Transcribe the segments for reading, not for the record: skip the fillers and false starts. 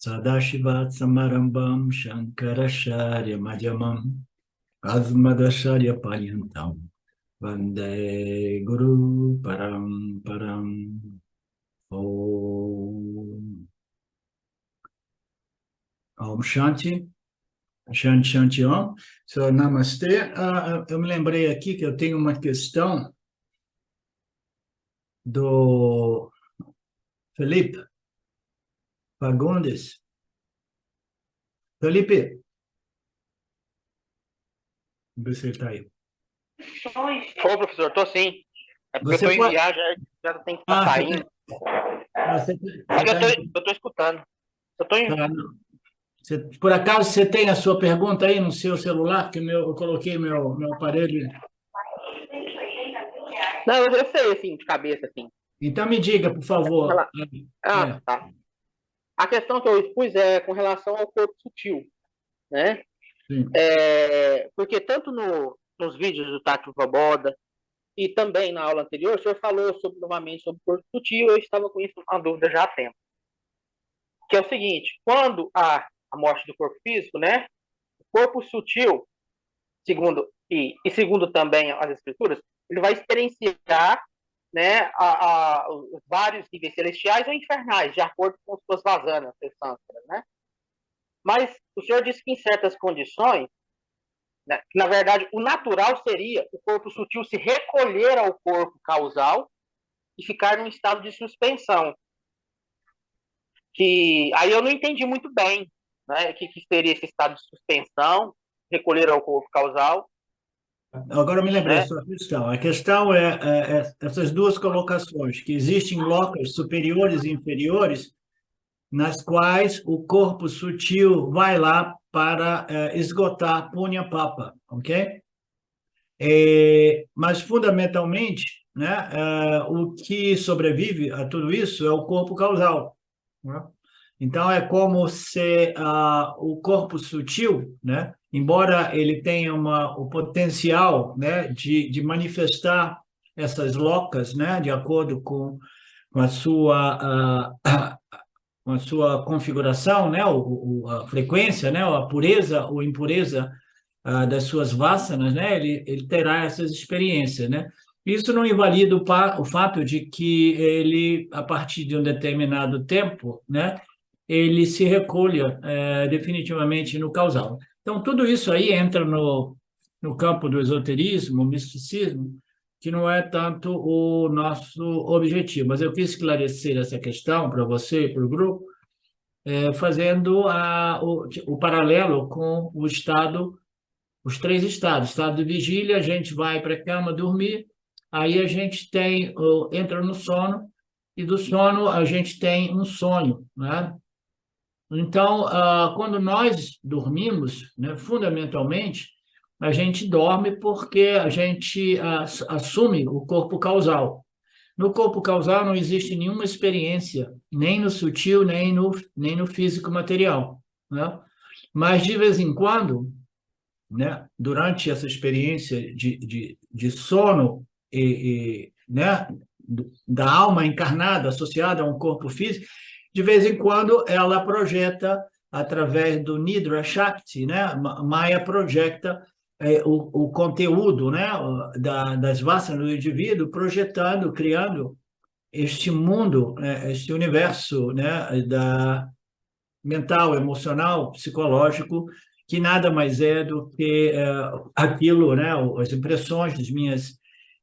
Sadashivat Samarambam Shankaracharya Madhyamam Asmadacharya Paryantam Vande Guru Param Om. Om Shanti. Shanti Shanti Om. So, Namastê. Eu me lembrei aqui que eu tenho uma questão do Felipe Fagundes. Felipe, vê se ele está aí. Ô, professor, tô sim. É porque Você eu tô em pode... viagem, já tem que estar saindo. Mas eu tô escutando. Eu tô em... Por acaso você tem a sua pergunta aí no seu celular? Que eu coloquei meu aparelho. Não, eu sei, assim, de cabeça, assim. Então me diga, por favor. Tá. A questão que eu expus é com relação ao corpo sutil, né? Sim. Porque tanto nos vídeos do Tati Vaboda e também na aula anterior, o senhor falou novamente sobre o corpo sutil, eu estava com isso uma dúvida já há tempo. Que é o seguinte, quando há a morte do corpo físico, né? O corpo sutil, segundo também as escrituras, ele vai experienciar, né, os vários níveis celestiais ou infernais, de acordo com suas vasanas, né? Mas o senhor disse que em certas condições, né, que na verdade o natural seria o corpo sutil se recolher ao corpo causal e ficar num estado de suspensão. Que aí eu não entendi muito bem, né, o que seria esse estado de suspensão, recolher ao corpo causal. Agora eu me lembrei a Né? sua questão. A questão é essas duas colocações, que existem locas superiores e inferiores, nas quais o corpo sutil vai lá para esgotar Punya Papa, ok? Mas, fundamentalmente, né, o que sobrevive a tudo isso é o corpo causal. Né? Então, é como se o corpo sutil, né, embora ele tenha o potencial, né, de manifestar essas locas, né, de acordo com com a sua configuração, né, a frequência, né, a pureza ou impureza das suas vasanas, né, ele terá essas experiências, né? Isso não invalida o fato de que ele, a partir de um determinado tempo, né, ele se recolha definitivamente no causal. Então, tudo isso aí entra no campo do esoterismo, misticismo, que não é tanto o nosso objetivo. Mas eu quis esclarecer essa questão para você e para o grupo, fazendo o paralelo com o estado, os três estados. Estado de vigília, a gente vai para a cama dormir, aí a gente entra no sono, e do sono a gente tem um sonho, né? Então, quando nós dormimos, né, fundamentalmente, a gente dorme porque a gente assume o corpo causal. No corpo causal não existe nenhuma experiência, nem no sutil, nem no físico material, né? Mas, de vez em quando, né, durante essa experiência de sono né, da alma encarnada associada a um corpo físico, de vez em quando ela projeta, através do Nidra Shakti, né, Maya projeta o conteúdo, né, das vasanas do indivíduo, projetando, criando este mundo, este universo, né, mental, emocional, psicológico, que nada mais é do que aquilo, né, as impressões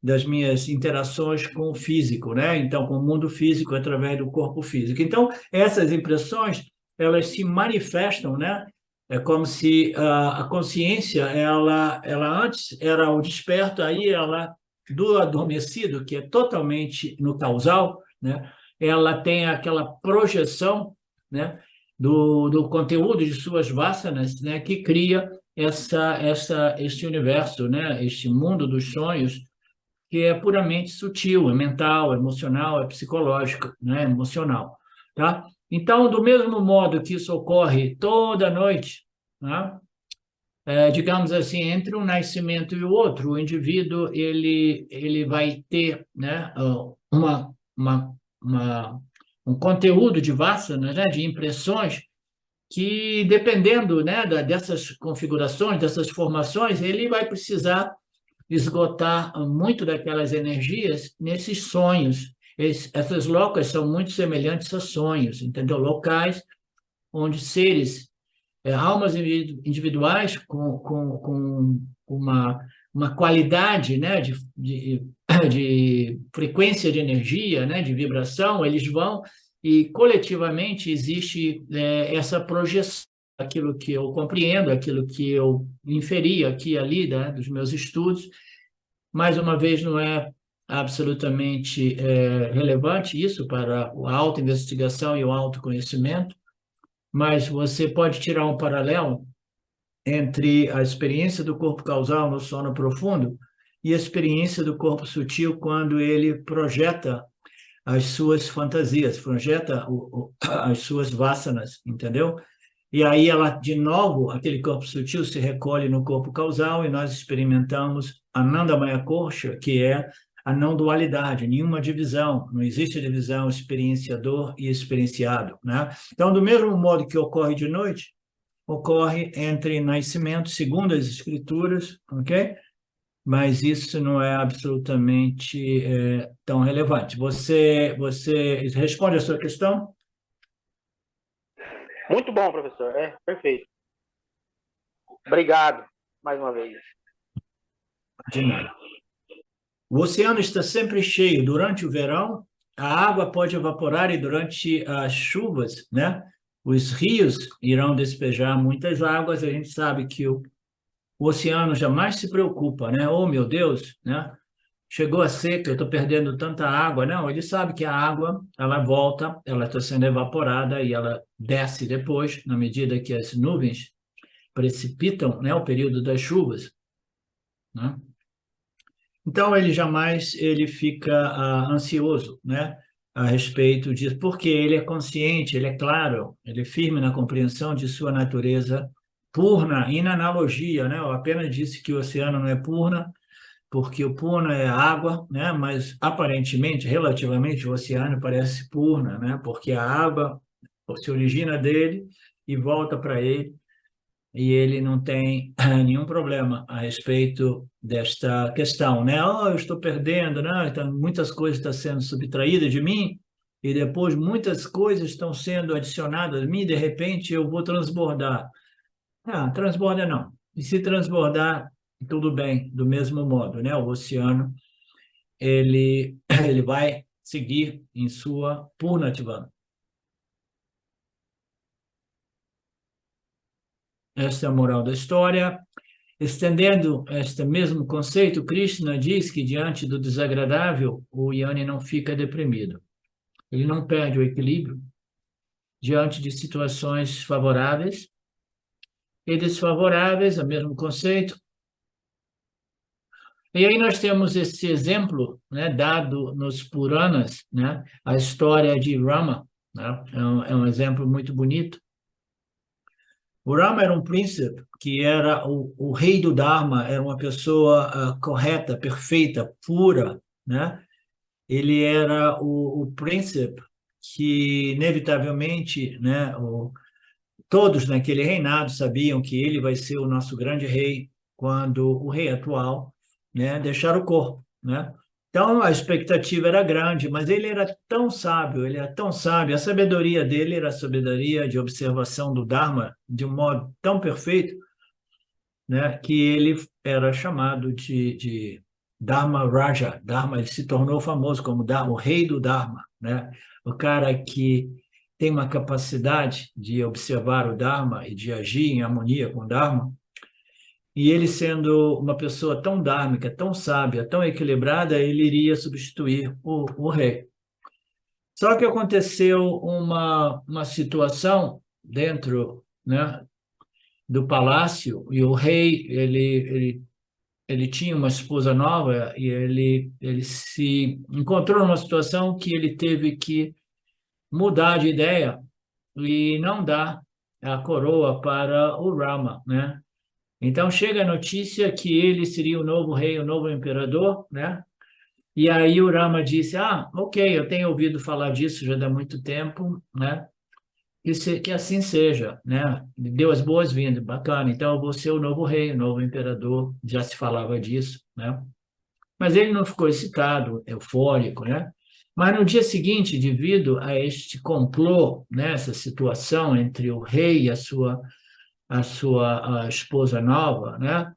das minhas interações com o físico, né? Então, com o mundo físico através do corpo físico. Então, essas impressões, elas se manifestam, né? É como se a consciência, ela antes era o desperto, aí ela do adormecido, que é totalmente no causal, né? Ela tem aquela projeção, né, do conteúdo de suas vasanas, né, que cria este universo, né, este mundo dos sonhos, que é puramente sutil, é mental, é emocional, é psicológico, né, emocional, tá? Então, do mesmo modo que isso ocorre toda noite, né, digamos assim, entre um nascimento e o outro, o indivíduo ele vai ter, né, uma, um conteúdo de vasanas, né, de impressões, que, dependendo, né, dessas configurações, dessas formações, ele vai precisar esgotar muito daquelas energias nesses sonhos. Essas locas são muito semelhantes a sonhos, entendeu? Locais onde seres, almas individuais com uma qualidade, né, de frequência de energia, né, de vibração, eles vão e coletivamente existe essa projeção, aquilo que eu compreendo, aquilo que eu inferi aqui e ali, né, dos meus estudos. Mais uma vez, não é absolutamente relevante isso para a autoinvestigação e o autoconhecimento, mas você pode tirar um paralelo entre a experiência do corpo causal no sono profundo e a experiência do corpo sutil quando ele projeta as suas fantasias, projeta as suas vasanas, entendeu? E aí ela, de novo, aquele corpo sutil se recolhe no corpo causal e nós experimentamos Anandamaya Kosha, que é a não dualidade, nenhuma divisão, não existe divisão experienciador e experienciado, né? Então, do mesmo modo que ocorre de noite, ocorre entre nascimento, segundo as escrituras, ok? Mas isso não é absolutamente tão relevante. Você responde a sua questão? Muito bom, professor. Perfeito. Obrigado, mais uma vez. De nada. O oceano está sempre cheio. Durante o verão, a água pode evaporar e durante as chuvas, né? Os rios irão despejar muitas águas. A gente sabe que o oceano jamais se preocupa, né? Oh, meu Deus, né? Chegou a seca, eu estou perdendo tanta água. Não, ele sabe que a água, ela volta, ela está sendo evaporada e ela desce depois, na medida que as nuvens precipitam, né? O período das chuvas, né? Então, ele fica ansioso, né, a respeito disso, porque ele é consciente, ele é claro, ele é firme na compreensão de sua natureza purna, inanalogia, né? Eu apenas disse que o oceano não é purna, porque o purna é água, né? Mas aparentemente, relativamente, o oceano parece purna, né? Porque a água se origina dele e volta para ele e ele não tem nenhum problema a respeito desta questão, né? Oh, eu estou perdendo, né? Então, muitas coisas estão sendo subtraídas de mim e depois muitas coisas estão sendo adicionadas a mim, de repente eu vou transbordar. Ah, transborda não. E se transbordar, tudo bem, do mesmo modo, né? O oceano, ele vai seguir em sua Purnativana. Esta é a moral da história. Estendendo este mesmo conceito, Krishna diz que diante do desagradável, o Yanni não fica deprimido. Ele não perde o equilíbrio diante de situações favoráveis e desfavoráveis, é o mesmo conceito. E aí nós temos esse exemplo, né, dado nos Puranas, né, a história de Rama, né, é um exemplo muito bonito. O Rama era um príncipe que era o rei do Dharma, era uma pessoa correta, perfeita, pura, né? Ele era o príncipe que, inevitavelmente, né, todos naquele reinado sabiam que ele vai ser o nosso grande rei quando o rei atual, né, deixar o corpo, né? Então, a expectativa era grande, mas ele era tão sábio, ele era tão sábio, a sabedoria dele era a sabedoria de observação do Dharma de um modo tão perfeito, né, que ele era chamado de Dharma Raja. Dharma, ele se tornou famoso como Dharma, o rei do Dharma, né? O cara que tem uma capacidade de observar o Dharma e de agir em harmonia com o Dharma. E ele, sendo uma pessoa tão dármica, tão sábia, tão equilibrada, ele iria substituir o rei. Só que aconteceu uma situação dentro, né, do palácio, e o rei ele tinha uma esposa nova e ele se encontrou numa situação que ele teve que mudar de ideia e não dar a coroa para o Rama, né? Então chega a notícia que ele seria o novo rei, o novo imperador, né? E aí o Rama disse: ok, eu tenho ouvido falar disso já há muito tempo, né? que assim seja, né? Deu as boas-vindas, bacana. Então, eu vou ser o novo rei, o novo imperador. Já se falava disso, né? Mas ele não ficou excitado, eufórico, né? Mas no dia seguinte, devido a este complô, né, essa situação entre o rei e a esposa nova, né?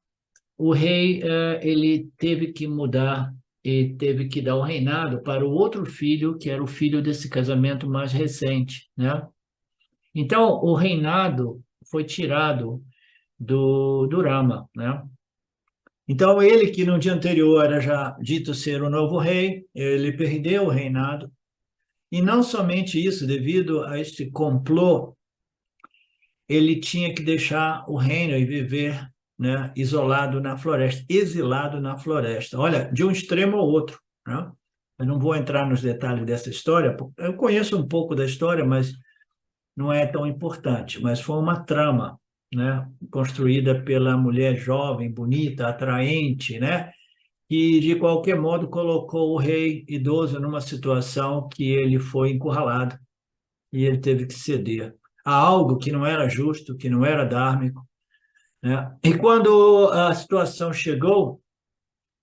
O rei ele teve que mudar e teve que dar o reinado para o outro filho, que era o filho desse casamento mais recente, né? Então, o reinado foi tirado do Rama, né? Então, ele que no dia anterior era já dito ser o novo rei, ele perdeu o reinado. E não somente isso, devido a este complô, ele tinha que deixar o reino e viver, né, isolado na floresta, exilado na floresta. Olha, de um extremo ao outro, né? Eu não vou entrar nos detalhes dessa história, eu conheço um pouco da história, mas não é tão importante. Mas foi uma trama, né, construída pela mulher jovem, bonita, atraente, né, que de qualquer modo colocou o rei idoso numa situação que ele foi encurralado e ele teve que ceder a algo que não era justo, que não era dármico, né? E quando a situação chegou,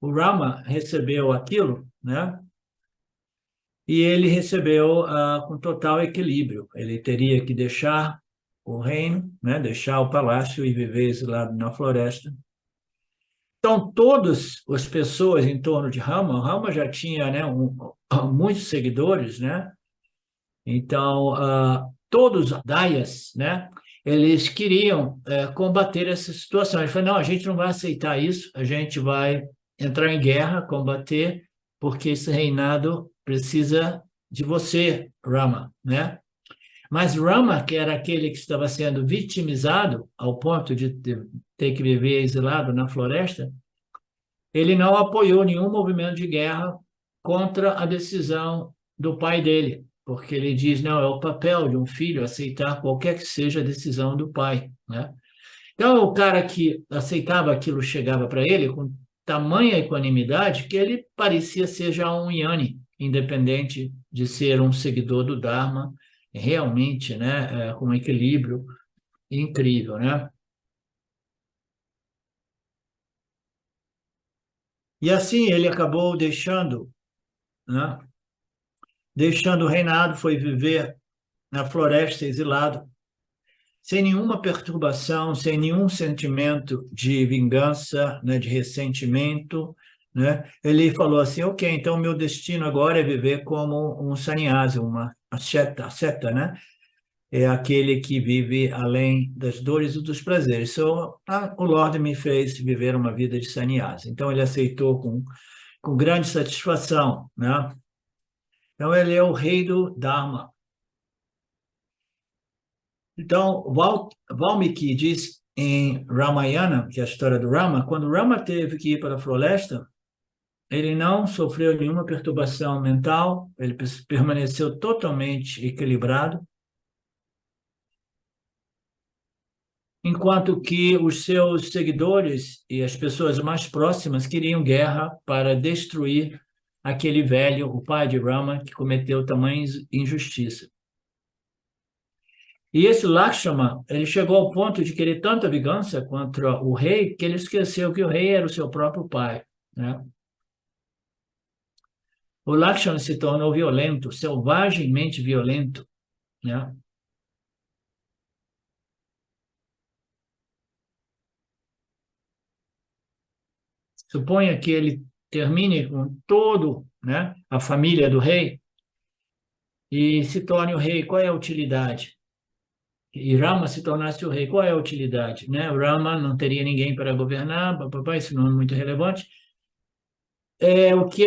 o Rama recebeu aquilo, né? E ele recebeu com total equilíbrio. Ele teria que deixar o reino, né? Deixar o palácio e viver exilado na floresta. Então, todas as pessoas em torno de Rama, o Rama já tinha, né, muitos seguidores, né? Então, todos os Dayas, né, eles queriam combater essa situação. Eles falaram, não, a gente não vai aceitar isso, a gente vai entrar em guerra, combater, porque esse reinado precisa de você, Rama, né? Mas Rama, que era aquele que estava sendo vitimizado ao ponto de ter que viver exilado na floresta, ele não apoiou nenhum movimento de guerra contra a decisão do pai dele, porque ele diz, não, é o papel de um filho aceitar qualquer que seja a decisão do pai, né? Então, o cara que aceitava aquilo chegava para ele com tamanha equanimidade que ele parecia ser já um Yanni, independente de ser um seguidor do Dharma, realmente, né, com um equilíbrio incrível, né? E assim ele acabou deixando, né, deixando o reinado, foi viver na floresta exilado, sem nenhuma perturbação, sem nenhum sentimento de vingança, né, de ressentimento, né? Ele falou assim, ok, então meu destino agora é viver como um sannyasi, uma asceta, né? É aquele que vive além das dores e dos prazeres. O Lord me fez viver uma vida de sannyasi. Então ele aceitou com grande satisfação, né? Então ele é o rei do Dharma. Então, Valmiki diz em Ramayana, que é a história do Rama, quando Rama teve que ir para a floresta, ele não sofreu nenhuma perturbação mental, ele permaneceu totalmente equilibrado, enquanto que os seus seguidores e as pessoas mais próximas queriam guerra para destruir aquele velho, o pai de Rama, que cometeu tamanha injustiça. E esse Lakshmana, ele chegou ao ponto de querer tanta vingança contra o rei que ele esqueceu que o rei era o seu próprio pai, né? O Lakshmana se tornou violento, selvagemmente violento, né? Suponha que ele termine com todo, né, a família do rei e se torne o rei. Qual é a utilidade? E Rama se tornasse o rei, qual é a utilidade, né? Rama não teria ninguém para governar, papai, isso não é muito relevante. O que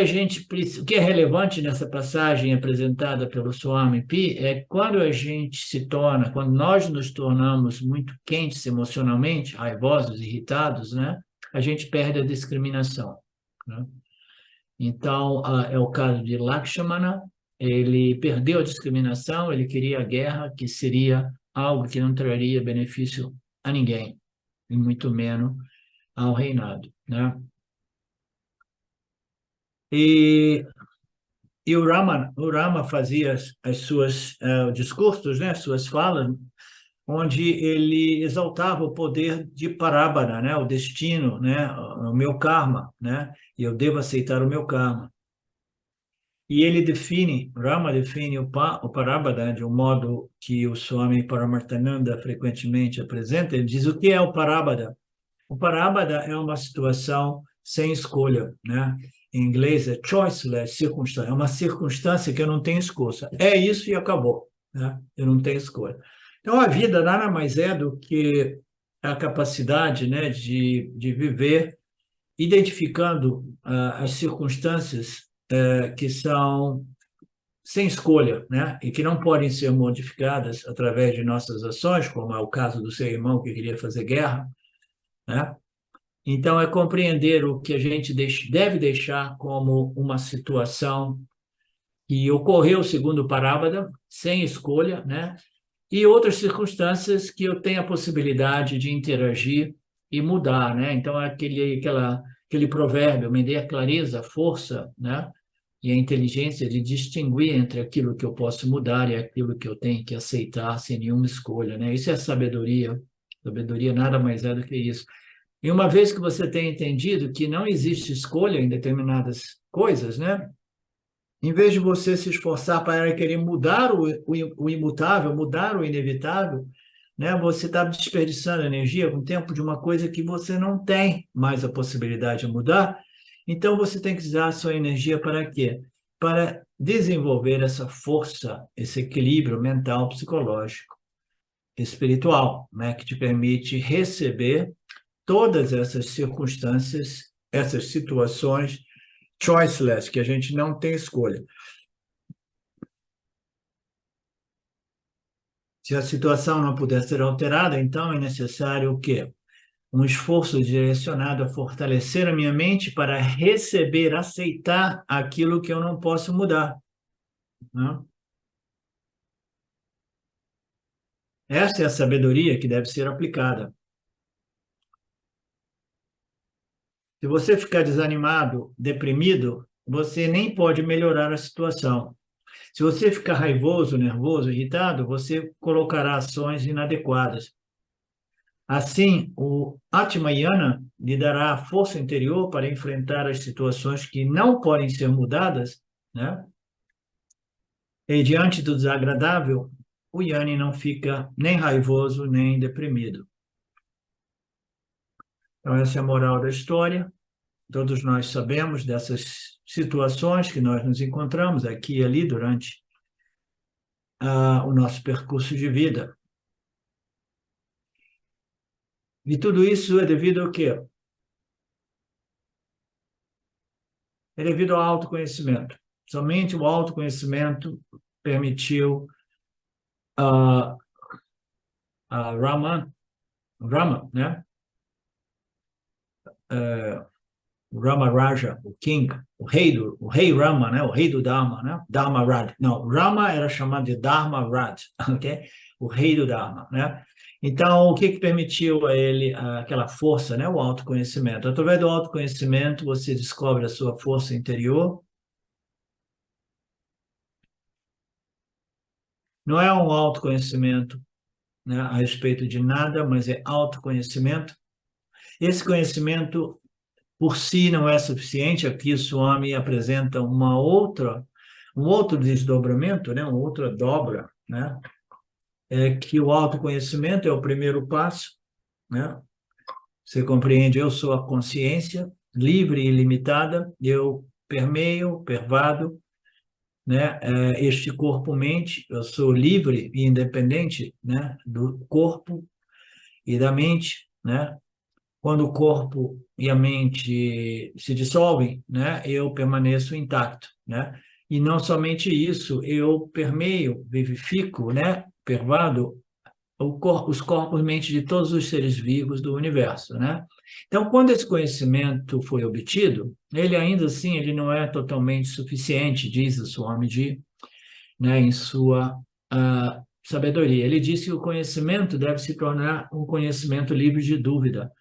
é relevante nessa passagem apresentada pelo Swami Pi é quando a gente se torna, quando nós nos tornamos muito quentes emocionalmente, raivosos, irritados, né? A gente perde a discriminação, né? Então, é o caso de Lakshmana, ele perdeu a discriminação, ele queria a guerra, que seria algo que não traria benefício a ninguém, e muito menos ao reinado, né? E E o Rama fazia as suas discursos, né, suas falas, onde ele exaltava o poder de Parabara, né, o destino, né, o meu karma, né, e eu devo aceitar o meu karma. E ele define, Rama define o Parabara de um modo que o Swami Paramarthananda frequentemente apresenta. Ele diz o que é o Parabara. O Parabada é uma situação sem escolha, né? Em inglês é choiceless circumstância, é uma circunstância que eu não tenho escolha. É isso e acabou, né? Eu não tenho escolha. Então, a vida nada mais é do que a capacidade, né, de viver identificando as circunstâncias que são sem escolha, né? E que não podem ser modificadas através de nossas ações, como é o caso do seu irmão que queria fazer guerra, né? Então, é compreender o que a gente deve deixar como uma situação que ocorreu segundo o Parabada, sem escolha, né? E outras circunstâncias que eu tenho a possibilidade de interagir e mudar, né? Então, é aquele provérbio, me dê a clareza, a força, né? E a inteligência de distinguir entre aquilo que eu posso mudar e aquilo que eu tenho que aceitar sem nenhuma escolha, né? Isso é sabedoria. Sabedoria nada mais é do que isso. E uma vez que você tem entendido que não existe escolha em determinadas coisas, né? Em vez de você se esforçar para querer mudar o imutável, mudar o inevitável, né? Você está desperdiçando energia com o tempo de uma coisa que você não tem mais a possibilidade de mudar. Então, você tem que usar a sua energia para quê? Para desenvolver essa força, esse equilíbrio mental, psicológico, espiritual, né? Que te permite receber todas essas circunstâncias, essas situações choiceless, que a gente não tem escolha. Se a situação não puder ser alterada, então é necessário o quê? Um esforço direcionado a fortalecer a minha mente para receber, aceitar aquilo que eu não posso mudar, né? Essa é a sabedoria que deve ser aplicada. Se você ficar desanimado, deprimido, você nem pode melhorar a situação. Se você ficar raivoso, nervoso, irritado, você colocará ações inadequadas. Assim, o Atmayana lhe dará a força interior para enfrentar as situações que não podem ser mudadas, né? E diante do desagradável, o Yani não fica nem raivoso, nem deprimido. Então, essa é a moral da história. Todos nós sabemos dessas situações que nós nos encontramos aqui e ali durante o nosso percurso de vida. E tudo isso é devido ao quê? É devido ao autoconhecimento. Somente o autoconhecimento permitiu a Rama, né? Rama Raja, o King, o rei Rama, né? O rei do Dharma, né? Dharma Raj. Não, Rama era chamado de Dharma Raj, ok? O rei do Dharma, né? Então, o que permitiu a ele aquela força, né? O autoconhecimento. Através do autoconhecimento, você descobre a sua força interior. Não é um autoconhecimento, né, a respeito de nada, mas é autoconhecimento. Esse conhecimento por si não é suficiente. Aqui o Swami apresenta um outro desdobramento, né, uma outra dobra, né, é que o autoconhecimento é o primeiro passo, né? Você compreende, eu sou a consciência livre e ilimitada, eu permeio, pervado, né, este corpo-mente, eu sou livre e independente, né, do corpo e da mente, né? Quando o corpo e a mente se dissolvem, né, eu permaneço intacto, né? E não somente isso, eu permeio, vivifico, né, pervado os corpos e mente de todos os seres vivos do universo, né? Então, quando esse conhecimento foi obtido, ele ainda assim ele não é totalmente suficiente, diz o Swamiji, né, em sua sabedoria. Ele disse que o conhecimento deve se tornar um conhecimento livre de dúvida,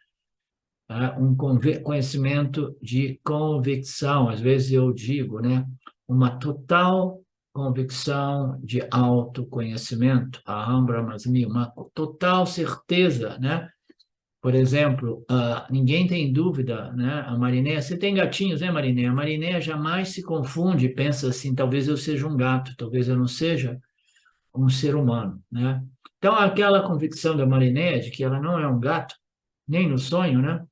tá? Um conhecimento de convicção. Às vezes eu digo, né, uma total convicção de autoconhecimento, aham brahmasmi, uma total certeza, né? Por exemplo, ninguém tem dúvida, né? A Marinéia, você tem gatinhos, né, Marinéia? A Marinéia jamais se confunde e pensa assim, talvez eu seja um gato, talvez eu não seja um ser humano, né? Então, aquela convicção da Marinéia de que ela não é um gato, nem no sonho, né?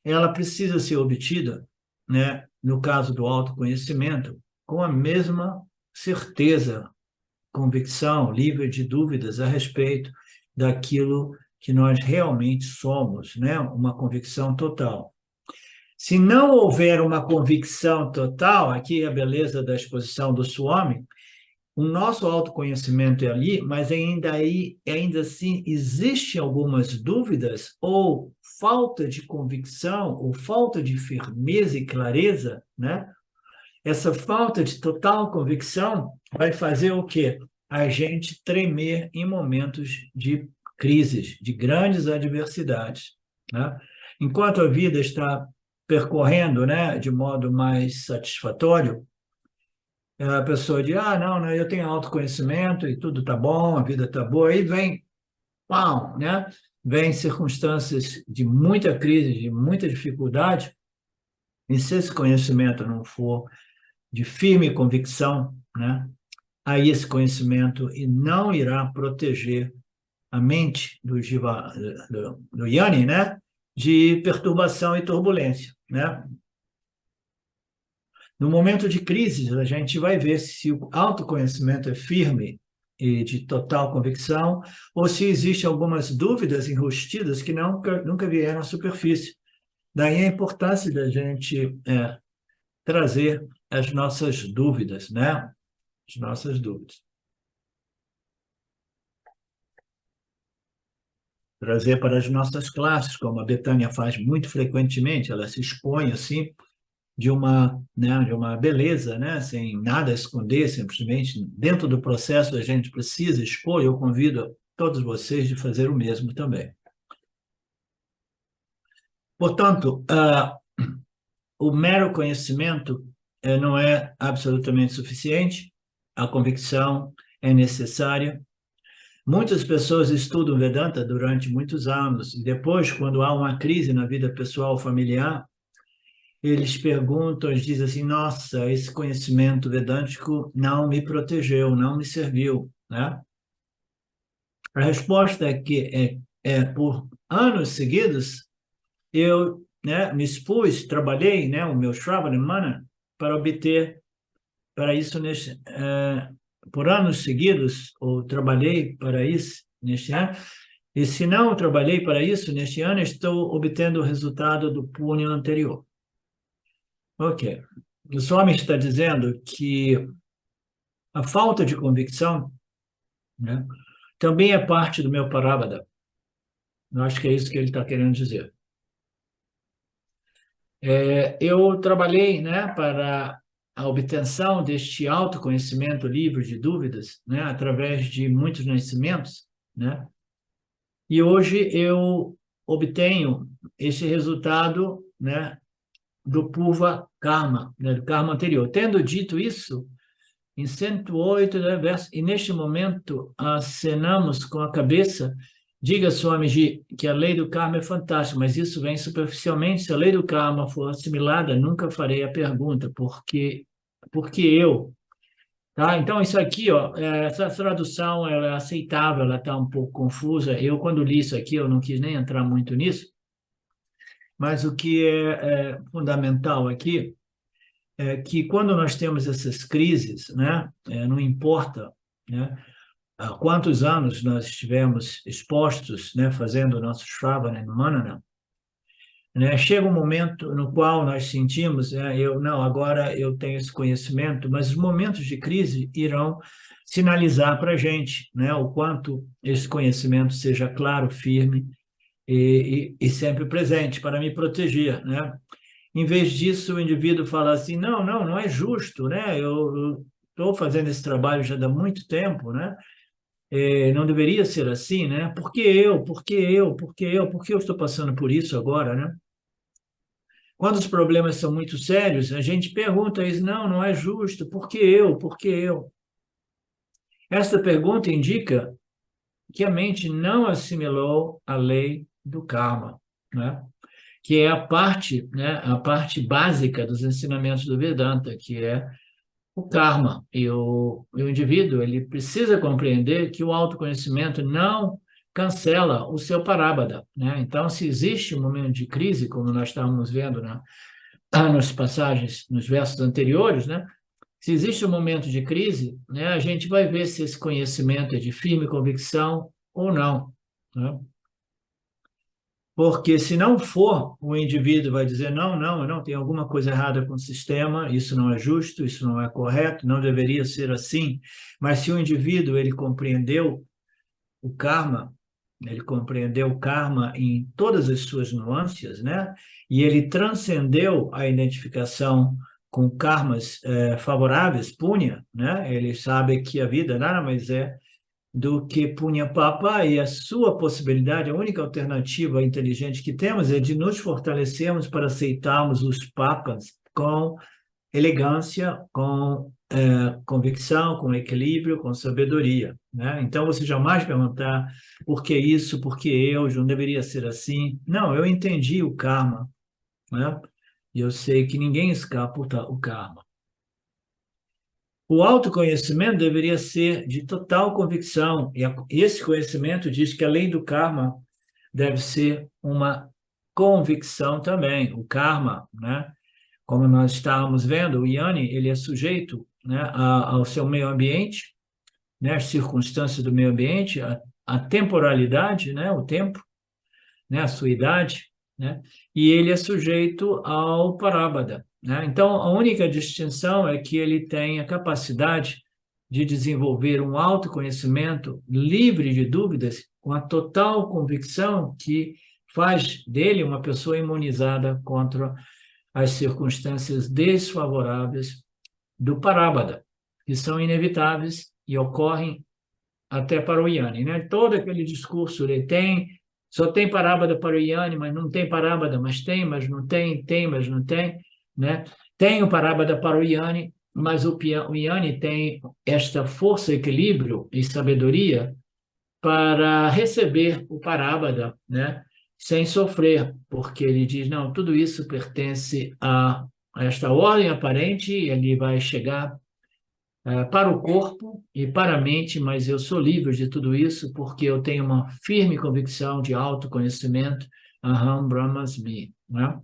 Ela precisa ser obtida, né? No caso do autoconhecimento, com a mesma certeza, convicção, livre de dúvidas a respeito daquilo que nós realmente somos, né? Uma convicção total. Se não houver uma convicção total, aqui é a beleza da exposição do Swami, o nosso autoconhecimento é ali, mas ainda assim existem algumas dúvidas ou falta de convicção ou falta de firmeza e clareza, né? Essa falta de total convicção vai fazer o quê? A gente tremer em momentos de crises, de grandes adversidades, né? Enquanto a vida está percorrendo, né, de modo mais satisfatório, a pessoa diz, não, não, eu tenho autoconhecimento e tudo está bom, a vida está boa, aí vem, pau, né? Vem circunstâncias de muita crise, de muita dificuldade, e se esse conhecimento não for de firme convicção, né? Aí esse conhecimento não irá proteger a mente do Yanni, né? De perturbação e turbulência, né? No momento de crise, a gente vai ver se o autoconhecimento é firme e de total convicção, ou se existem algumas dúvidas enrustidas que nunca vieram à superfície. Daí a importância da gente trazer as nossas dúvidas, né? As nossas dúvidas. Trazer para as nossas classes, como a Betânia faz muito frequentemente, ela se expõe assim, né, de uma beleza, né, sem nada a esconder, simplesmente dentro do processo a gente precisa expor, e eu convido todos vocês de fazer o mesmo também. Portanto, o mero conhecimento não é absolutamente suficiente, a convicção é necessária. Muitas pessoas estudam Vedanta durante muitos anos, e depois, quando há uma crise na vida pessoal ou familiar, eles perguntam, eles dizem assim, nossa, esse conhecimento vedântico não me protegeu, não me serviu, né? A resposta é que por anos seguidos, eu, né, me expus, trabalhei, né, o meu Shravanamana para obter, para isso, por anos seguidos, ou trabalhei para isso neste ano, e se não trabalhei para isso neste ano, estou obtendo o resultado do punho anterior. Ok. O Swami está dizendo que a falta de convicção, né, também é parte do meu Parabhada. Eu acho que é isso que ele está querendo dizer. Eu trabalhei, né, para a obtenção deste autoconhecimento livre de dúvidas, né, através de muitos nascimentos, né, e hoje eu obtenho esse resultado, né, do Purva Karma, né, do karma anterior. Tendo dito isso, em 108, né, verso, e neste momento acenamos com a cabeça, diga, Swamiji, que a lei do karma é fantástica, mas isso vem superficialmente. Se a lei do karma for assimilada, nunca farei a pergunta, porque eu. Tá? Então, isso aqui, ó, essa tradução ela é aceitável, ela está um pouco confusa. Eu, quando li isso aqui, eu não quis nem entrar muito nisso, mas o que é fundamental aqui é que quando nós temos essas crises, né, não importa, né, há quantos anos nós estivemos expostos, né, fazendo o nosso Shravana e Manana, né, chega um momento no qual nós sentimos, agora eu tenho esse conhecimento, mas os momentos de crise irão sinalizar para a gente, né, o quanto esse conhecimento seja claro, firme e sempre presente para me proteger, né? Em vez disso, o indivíduo fala assim, não é justo, né? Eu estou fazendo esse trabalho já há muito tempo, né? Não deveria ser assim, né? Por que eu? Por que eu? Por que eu? Por que eu estou passando por isso agora, né? Quando os problemas são muito sérios, a gente pergunta isso, não, não é justo, por que eu? Por que eu? Esta pergunta indica que a mente não assimilou a lei do karma, né? Que é a parte, né, a parte básica dos ensinamentos do Vedanta, que é o karma. E o indivíduo ele precisa compreender que o autoconhecimento não cancela o seu parábada, né? Então, se existe um momento de crise, como nós estávamos vendo, né, nas passagens, nos versos anteriores, né? Se existe um momento de crise, né, a gente vai ver se esse conhecimento é de firme convicção ou não, né? Porque se não for, o indivíduo vai dizer, não, não, não, tem alguma coisa errada com o sistema, isso não é justo, isso não é correto, não deveria ser assim. Mas se o indivíduo ele compreendeu o karma em todas as suas nuances, né? E ele transcendeu a identificação com karmas favoráveis, punya, né? Ele sabe que a vida nada mais é do que Punya Papa e a sua possibilidade, a única alternativa inteligente que temos é de nos fortalecermos para aceitarmos os papas com elegância, com convicção, com equilíbrio, com sabedoria, né? Então, você jamais perguntar por que isso, por que eu, não deveria ser assim. Não, eu entendi o karma, né? E eu sei que ninguém escapa o karma. O autoconhecimento deveria ser de total convicção, e esse conhecimento diz que, além do karma, deve ser uma convicção também. O karma, né? Como nós estávamos vendo, o Yanni, ele é sujeito, né, ao seu meio ambiente, né, as circunstâncias do meio ambiente, a temporalidade, né, o tempo, né, a sua idade, né, e ele é sujeito ao parábada, né? Então, a única distinção é que ele tem a capacidade de desenvolver um autoconhecimento livre de dúvidas, com a total convicção que faz dele uma pessoa imunizada contra as circunstâncias desfavoráveis do parábada, que são inevitáveis e ocorrem até para o Yanni, né? Todo aquele discurso ele tem, só tem parábada para o Yanni, mas não tem parábada, mas tem, mas não tem, tem, mas não tem, né? Tem o parábada para o Yanni, mas o Yanni tem esta força, equilíbrio e sabedoria para receber o parábada, né? Sem sofrer, porque ele diz, não, tudo isso pertence a esta ordem aparente, ele vai chegar para o corpo e para a mente, mas eu sou livre de tudo isso porque eu tenho uma firme convicção de autoconhecimento, Aham Brahmasmi, né?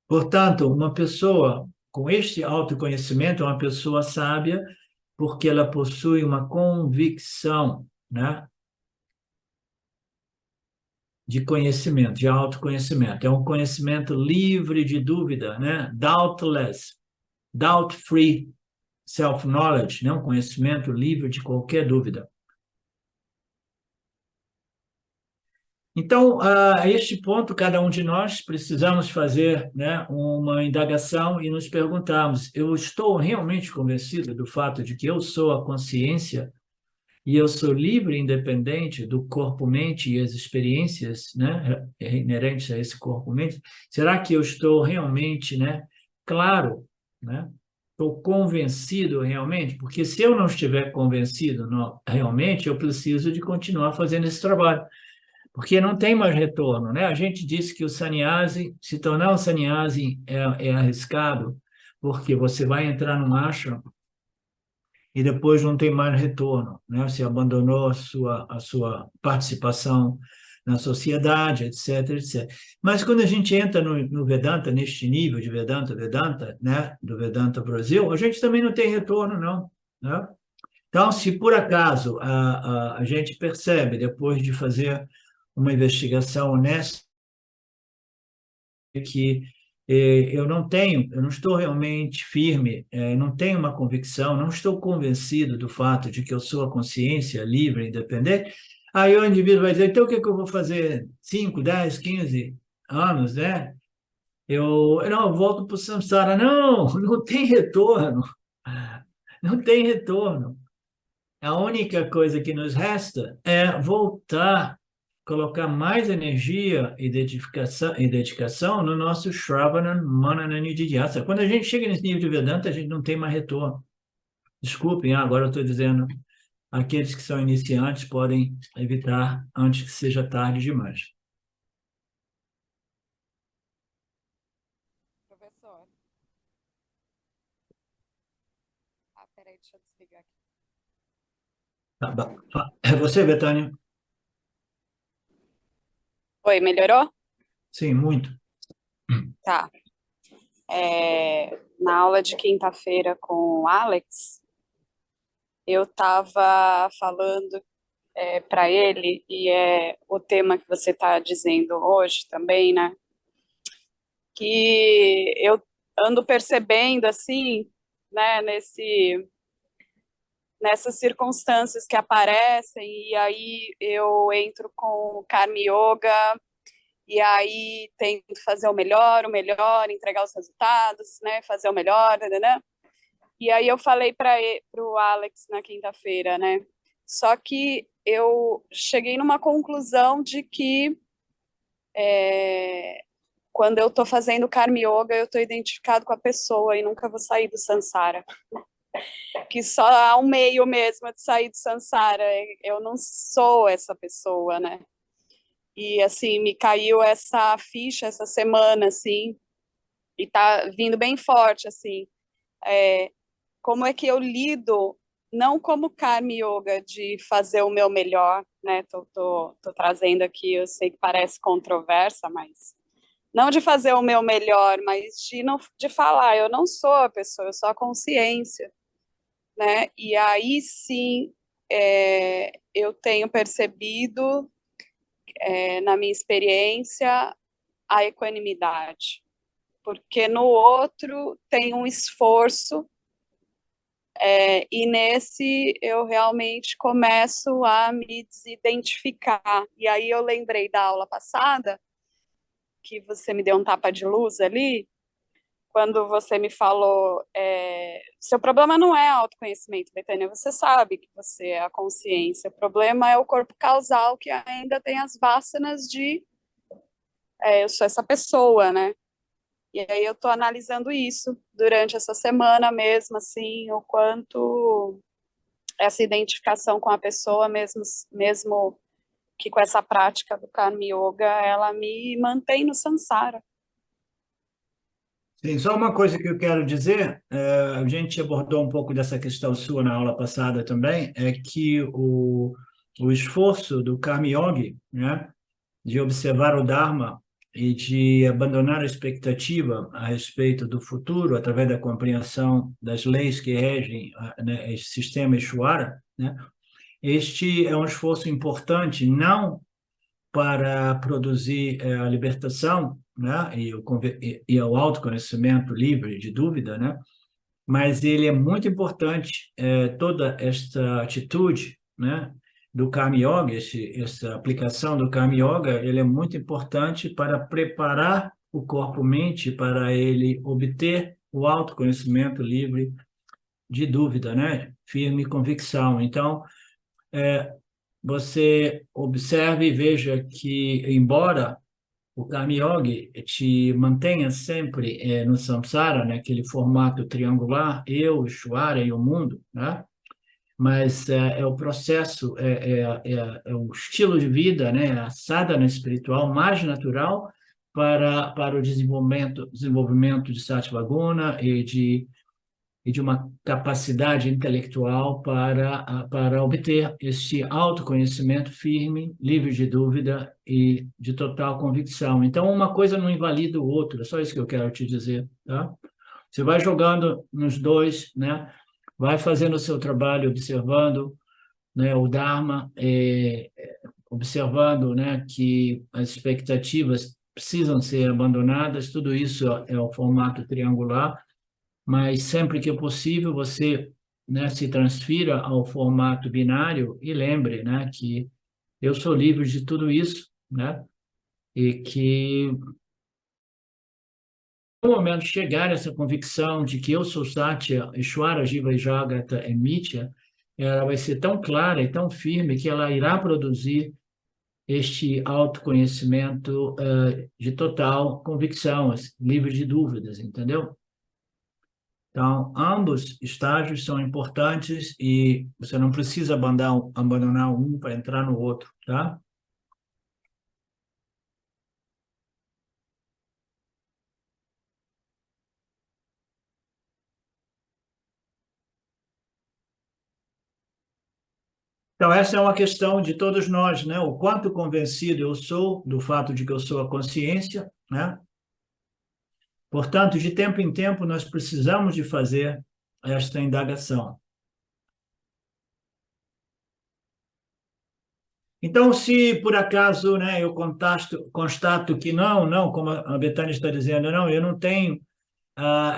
Portanto, uma pessoa com este autoconhecimento é uma pessoa sábia porque ela possui uma convicção, né, de conhecimento, de autoconhecimento. É um conhecimento livre de dúvida, né? Doubtless, doubt-free self-knowledge, né? Um conhecimento livre de qualquer dúvida. Então, a este ponto, cada um de nós precisamos fazer, né, uma indagação e nos perguntarmos: eu estou realmente convencido do fato de que eu sou a consciência e eu sou livre e independente do corpo-mente e as experiências, né, inerentes a esse corpo-mente? Será que eu estou realmente, né, claro, né? Estou convencido realmente? Porque se eu não estiver convencido realmente, eu preciso de continuar fazendo esse trabalho, porque não tem mais retorno, né? A gente disse que o sannyasi, se tornar um sannyasi é arriscado, porque você vai entrar num ashram e depois não tem mais retorno, né? Você abandonou a sua participação na sociedade, etc, etc. Mas quando a gente entra no Vedanta, neste nível de Vedanta, né, do Vedanta Brasil, a gente também não tem retorno, não, né? Então, se por acaso a gente percebe, depois de fazer uma investigação honesta, que eu não estou realmente firme, não tenho uma convicção, não estou convencido do fato de que eu sou a consciência livre, independente, aí o indivíduo vai dizer, então o que é que eu vou fazer 5, 10, 15 anos, né? Eu volto para o samsara. Não, não tem retorno, não tem retorno. A única coisa que nos resta é voltar colocar mais energia e dedicação no nosso Shravanam, Manana e Nididhyasa. Quando a gente chega nesse nível de Vedanta, a gente não tem mais retorno. Desculpem, agora eu estou dizendo, aqueles que são iniciantes podem evitar antes que seja tarde demais. Professor. Peraí, deixa eu desligar aqui. Tá bom. É você, Betânia? Oi, melhorou? Sim, muito. Tá. Na aula de quinta-feira com o Alex, eu estava falando para ele, e é o tema que você está dizendo hoje também, né? Que eu ando percebendo, assim, né, nessas circunstâncias que aparecem, e aí eu entro com o Karma Yoga, e aí tento fazer o melhor, entregar os resultados, né, fazer o melhor, né? E aí eu falei para o Alex na quinta-feira, né? Só que eu cheguei numa conclusão de que quando eu estou fazendo Karma Yoga, eu estou identificado com a pessoa e nunca vou sair do Sansara. Que só há um meio mesmo de sair do Sansara. Eu não sou essa pessoa, né? E, assim, me caiu essa ficha essa semana, assim, e tá vindo bem forte, assim. Como é que eu lido, não como Karma Yoga, de fazer o meu melhor, né? Tô trazendo aqui, eu sei que parece controversa, mas não de fazer o meu melhor, mas de falar, eu não sou a pessoa, eu sou a consciência, né? E aí sim, eu tenho percebido, na minha experiência, a equanimidade, porque no outro tem um esforço, e nesse eu realmente começo a me desidentificar. E aí eu lembrei da aula passada, que você me deu um tapa de luz ali, quando você me falou, seu problema não é autoconhecimento, Betânia, você sabe que você é a consciência, o problema é o corpo causal que ainda tem as vasanas de eu sou essa pessoa, né? E aí eu estou analisando isso durante essa semana mesmo, assim, o quanto essa identificação com a pessoa, mesmo que com essa prática do Karma Yoga, ela me mantém no Sansara. Sim, só uma coisa que eu quero dizer, a gente abordou um pouco dessa questão sua na aula passada também, é que o esforço do Karma Yogi, né, de observar o Dharma e de abandonar a expectativa a respeito do futuro através da compreensão das leis que regem, né, esse sistema Ishvara, né, este é um esforço importante, não para produzir a libertação, né, e o autoconhecimento livre de dúvida, né, mas ele é muito importante, toda esta atitude, né, do Karma Yoga, essa aplicação do Karma Yoga, ele é muito importante para preparar o corpo-mente para ele obter o autoconhecimento livre de dúvida, né, firme convicção. Então, você observe e veja que, embora o Karma Yoga te mantenha sempre no samsara, naquele formato triangular, eu, o Ishvara e o mundo, né? Mas é o processo, é o estilo de vida, né? A sadhana espiritual mais natural para o desenvolvimento de Sattva Guna e de uma capacidade intelectual para obter este autoconhecimento firme, livre de dúvida e de total convicção. Então, uma coisa não invalida o outro, é só isso que eu quero te dizer, tá? Você vai jogando nos dois, né? Vai fazendo o seu trabalho, observando, né, o Dharma, observando, né, que as expectativas precisam ser abandonadas, tudo isso é o formato triangular, mas sempre que possível você, né, se transfira ao formato binário e lembre, né, que eu sou livre de tudo isso, né, e que no momento chegar essa convicção de que eu sou Satya, Ishvara, Jiva e Jagata e Mithya, ela vai ser tão clara e tão firme que ela irá produzir este autoconhecimento de total convicção, livre de dúvidas, entendeu? Então, ambos estágios são importantes e você não precisa abandonar um para entrar no outro, tá? Então, essa é uma questão de todos nós, né? O quanto convencido eu sou do fato de que eu sou a consciência, né? Portanto, de tempo em tempo, nós precisamos de fazer esta indagação. Então, se por acaso, né, eu constato que não, como a Betânia está dizendo, não, eu não tenho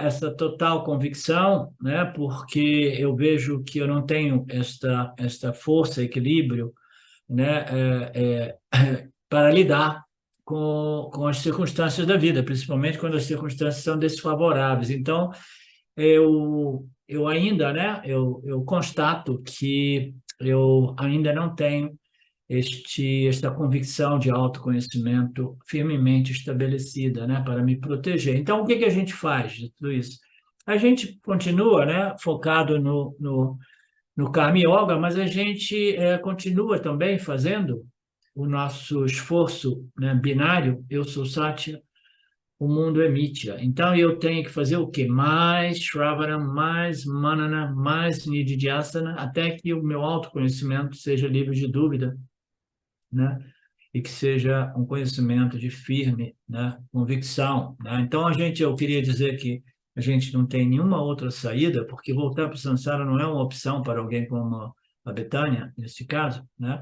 essa total convicção, né, porque eu vejo que eu não tenho esta força, equilíbrio, né, para lidar com as circunstâncias da vida, principalmente quando as circunstâncias são desfavoráveis. Então, eu ainda, né, eu constato que eu ainda não tenho esta convicção de autoconhecimento firmemente estabelecida, né, para me proteger. Então, o que a gente faz de tudo isso? A gente continua, né, focado no Karma Yoga, mas a gente continua também fazendo o nosso esforço, né, binário, eu sou Satya, o mundo é Mithya. Então, eu tenho que fazer o quê? Mais Shravana, mais Manana, mais Nididhyasana, até que o meu autoconhecimento seja livre de dúvida, né? E que seja um conhecimento de firme, né, convicção, né? Então, eu queria dizer que a gente não tem nenhuma outra saída, porque voltar para o Sansara não é uma opção para alguém como a Betânia, nesse caso, né?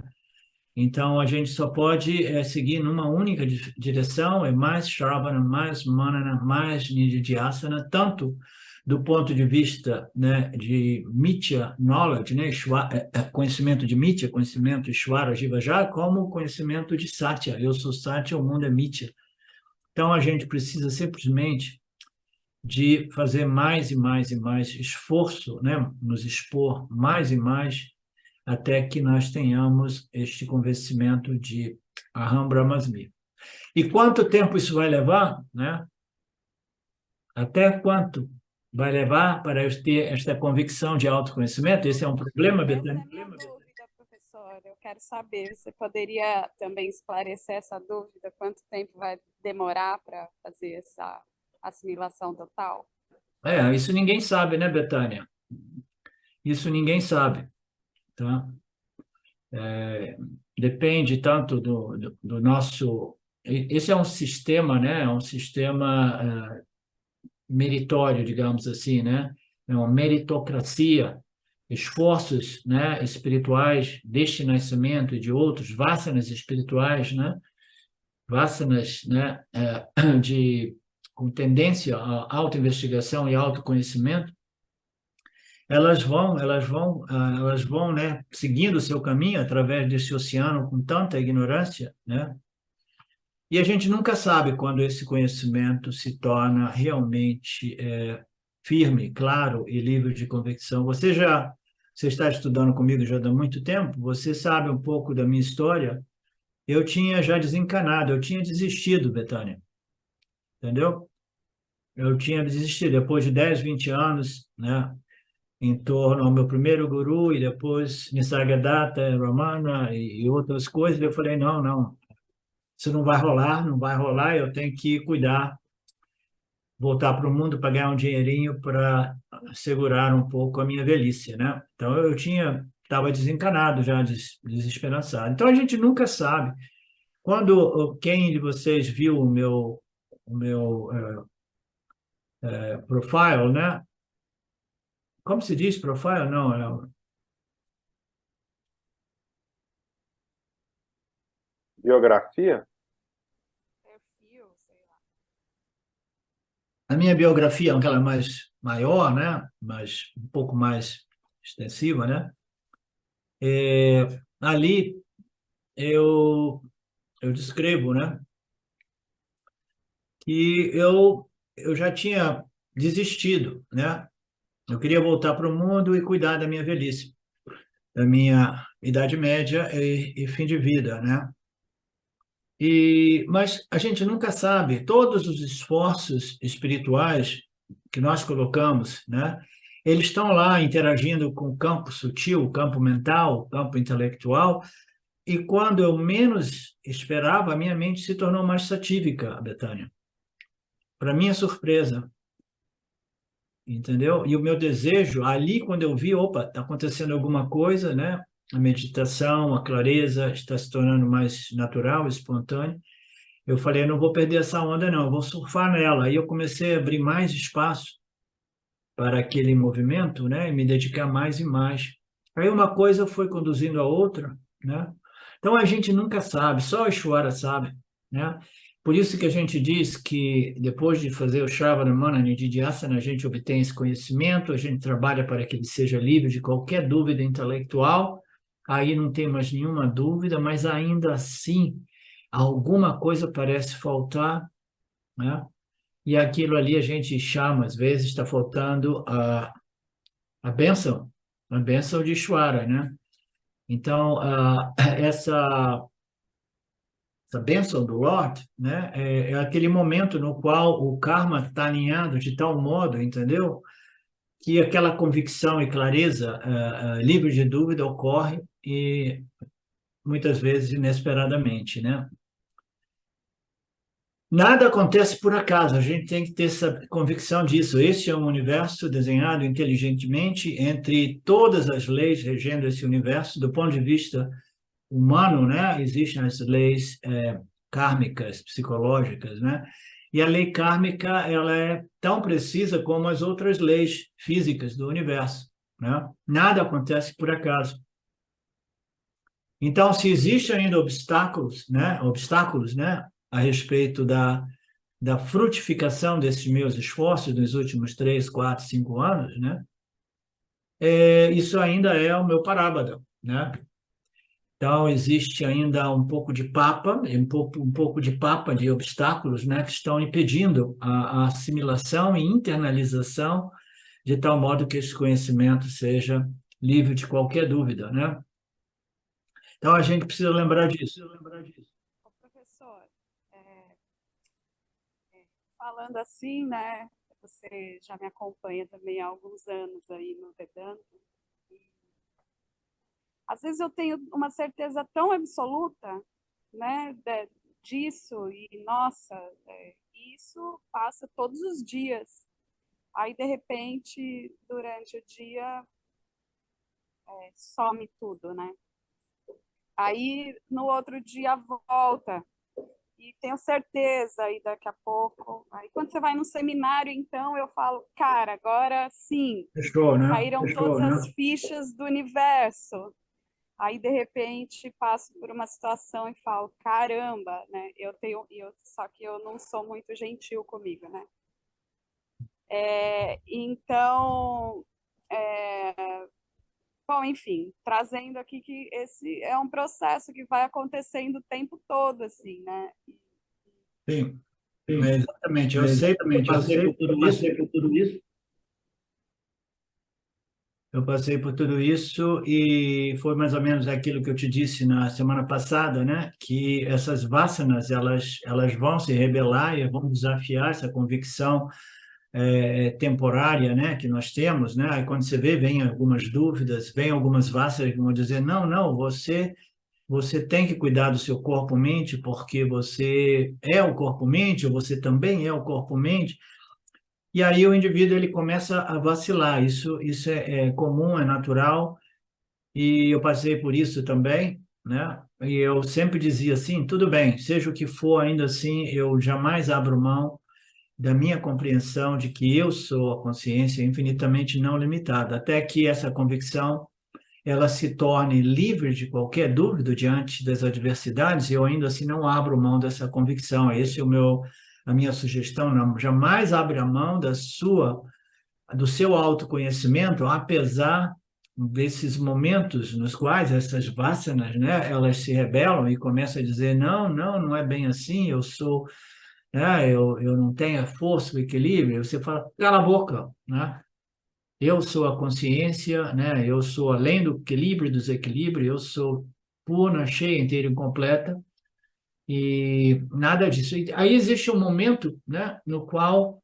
Então, a gente só pode seguir numa única direção, é mais Shravana, mais Manana, mais Nididhyasana, tanto do ponto de vista, né, de Mithya knowledge, né, conhecimento de Mithya, conhecimento de Ishvara, Jiva Já, como conhecimento de Satya. Eu sou Satya, o mundo é Mithya. Então, a gente precisa simplesmente de fazer mais e mais e mais esforço, né, nos expor mais e mais, até que nós tenhamos este convencimento de Aham Brahmasmi. E quanto tempo isso vai levar, né? Até quanto vai levar para eu ter esta convicção de autoconhecimento? Esse é um problema, Betânia? Essa é a minha dúvida, professor. Eu quero saber, você poderia também esclarecer essa dúvida? Quanto tempo vai demorar para fazer essa assimilação total? Isso ninguém sabe, né, Betânia? Isso ninguém sabe, tá? Depende tanto do nosso... Esse é um sistema, né? É um sistema meritório, digamos assim, né? É uma meritocracia, esforços, né, espirituais deste nascimento e de outros, vasanas espirituais, né? Vasanas, né, com tendência à autoinvestigação e autoconhecimento, elas vão, né, seguindo o seu caminho através desse oceano com tanta ignorância, né? E a gente nunca sabe quando esse conhecimento se torna realmente firme, claro e livre de convicção. Você está estudando comigo já há muito tempo, você sabe um pouco da minha história. Eu tinha já desencanado, eu tinha desistido, Betânia, entendeu? Eu tinha desistido depois de 10, 20 anos, né, em torno ao meu primeiro guru e depois Nisargadatta, Ramana e outras coisas. Eu falei, não, isso não vai rolar, não vai rolar, eu tenho que cuidar, voltar para o mundo para ganhar um dinheirinho para segurar um pouco a minha velhice, né? Então estava desencanado já, desesperançado. Então a gente nunca sabe. Quando quem de vocês viu o meu profile, né? Como se diz profile? Não, Biografia? Perfil, sei lá. a minha biografia, aquela mais maior, né? Mas um pouco mais extensiva, né? Ali eu descrevo, né, que eu já tinha desistido, né? Eu queria voltar para o mundo e cuidar da minha velhice, da minha idade média e fim de vida, né? Mas a gente nunca sabe, todos os esforços espirituais que nós colocamos, né, eles estão lá interagindo com o campo sutil, o campo mental, o campo intelectual, e quando eu menos esperava, a minha mente se tornou mais satívica, Betânia. Para minha surpresa, entendeu? E o meu desejo, ali quando eu vi, opa, está acontecendo alguma coisa, né? A meditação, a clareza está se tornando mais natural, espontânea. Eu falei, eu não vou perder essa onda, não, eu vou surfar nela. Aí eu comecei a abrir mais espaço para aquele movimento, né? E me dedicar mais e mais. Aí uma coisa foi conduzindo a outra, né? Então a gente nunca sabe, só o Ishvara sabe, né? Por isso que a gente diz que depois de fazer o Shravana Manana Nididhyasana, a gente obtém esse conhecimento, a gente trabalha para que ele seja livre de qualquer dúvida intelectual, aí não tem mais nenhuma dúvida, mas ainda assim alguma coisa parece faltar, né? E aquilo ali a gente chama, às vezes está faltando a bênção de Ishvara, né? Então, essa bênção do Lord, né, é aquele momento no qual o karma está alinhado de tal modo, entendeu? Que aquela convicção e clareza livre de dúvida ocorre e muitas vezes inesperadamente, né? Nada acontece por acaso, a gente tem que ter essa convicção disso. Este é um universo desenhado inteligentemente entre todas as leis regendo esse universo, do ponto de vista humano, né? Existem as leis kármicas, psicológicas, né? E a lei kármica, ela é tão precisa como as outras leis físicas do universo, né? Nada acontece por acaso. Então, se existem ainda obstáculos, né, a respeito da frutificação desses meus esforços nos últimos 3, 4, 5 anos, né, isso ainda é o meu parábada, né? Então, existe ainda um pouco de papa, um pouco de papa de obstáculos, né, que estão impedindo a assimilação e internalização de tal modo que esse conhecimento seja livre de qualquer dúvida, né? Então, a gente precisa lembrar disso. Ô, professor, é, falando assim, né, você já me acompanha também há alguns anos aí no Vedanta, e às vezes eu tenho uma certeza tão absoluta, né, disso, e nossa, isso passa todos os dias. Aí, de repente, durante o dia, some tudo, né? Aí, no outro dia, volta. E tenho certeza, e daqui a pouco... Aí, quando você vai no seminário, então, eu falo, cara, agora sim, Fechou, né? caíram todas as fichas do universo. Aí, de repente, passo por uma situação e falo, caramba, né? Só que eu não sou muito gentil comigo, né? Então, bom, enfim, trazendo aqui que esse é um processo que vai acontecendo o tempo todo, assim, né? Sim, Sim, exatamente. eu passei por tudo isso. Eu passei por tudo isso e foi mais ou menos aquilo que eu te disse na semana passada, né? Que essas vasanas, elas vão se rebelar e vão desafiar essa convicção temporária, né? Que nós temos, né? Aí quando você vê, vem algumas dúvidas, vem algumas vasanas que vão dizer, não, não, você tem que cuidar do seu corpo-mente porque você é o corpo-mente, ou você também é o corpo-mente. E aí o indivíduo ele começa a vacilar. Isso é comum, é natural, e eu passei por isso também, né? E eu sempre dizia assim, tudo bem, seja o que for, ainda assim, eu jamais abro mão da minha compreensão de que eu sou a consciência infinitamente não limitada, até que essa convicção ela se torne livre de qualquer dúvida diante das adversidades, e eu ainda assim não abro mão dessa convicção. Esse é a minha sugestão, não, jamais abre a mão do seu autoconhecimento, apesar desses momentos nos quais essas vasanas, né, elas se rebelam e começam a dizer, não, não, não é bem assim, eu não tenho a força, o equilíbrio. Você fala, cala a boca, né? Eu sou a consciência, né? Eu sou além do equilíbrio, do desequilíbrio, eu sou pura, cheia, inteira e completa. E nada disso. E aí existe um momento, né, no qual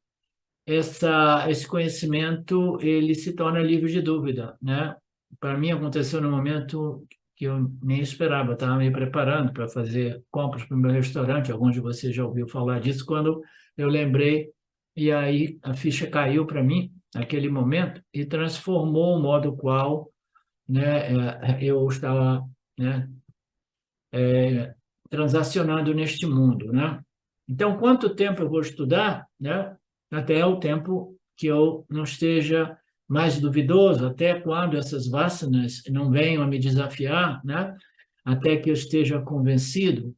esse conhecimento ele se torna livre de dúvida, né? Para mim aconteceu no momento que eu nem esperava, estava me preparando para fazer compras para o meu restaurante, alguns de vocês já ouviram falar disso, quando eu lembrei, e aí a ficha caiu para mim, naquele momento, e transformou o modo qual, né, eu estava, né, transacionando neste mundo, né? Então, quanto tempo eu vou estudar, né? Até o tempo que eu não esteja mais duvidoso, até quando essas vasanas não venham a me desafiar, né? Até que eu esteja convencido.